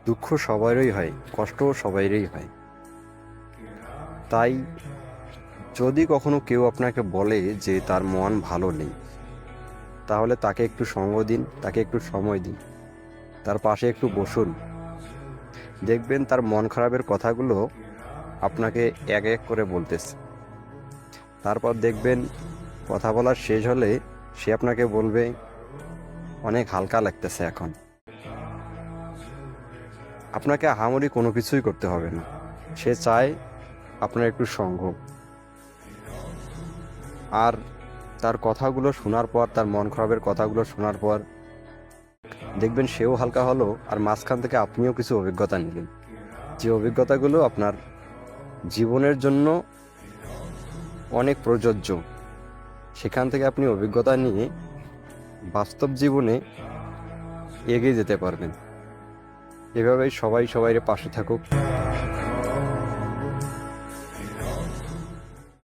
দুঃখ সবারই হয়, কষ্টও সবাইরই হয়। তাই যদি কখনো কেউ আপনাকে বলে যে তার মন ভালো নেই, তাহলে তাকে একটু সঙ্গ দিন, তাকে একটু সময় দিন, তার পাশে একটু বসুন। দেখবেন তার মন খারাপের কথাগুলো আপনাকে এক এক করে বলতেছে। তারপর দেখবেন কথা বলা শেষ হলে সে আপনাকে বলবে, অনেক হালকা লাগতেছে এখন। আপনাকে আহামরি কোনো কিছুই করতে হবে না, সে চায় আপনার একটু সঙ্গ। আর তার কথাগুলো শোনার পর, তার মন খারাপের কথাগুলো শোনার পর দেখবেন সেও হালকা হলো, আর মাঝখান থেকে আপনিও কিছু অভিজ্ঞতা নিলেন, যে অভিজ্ঞতাগুলো আপনার জীবনের জন্য অনেক প্রযোজ্য। সেখান থেকে আপনি অভিজ্ঞতা নিয়ে বাস্তব জীবনে এগিয়ে যেতে পারবেন। এভাবেই সবাই সবাইয়ের পাশে থাকুক।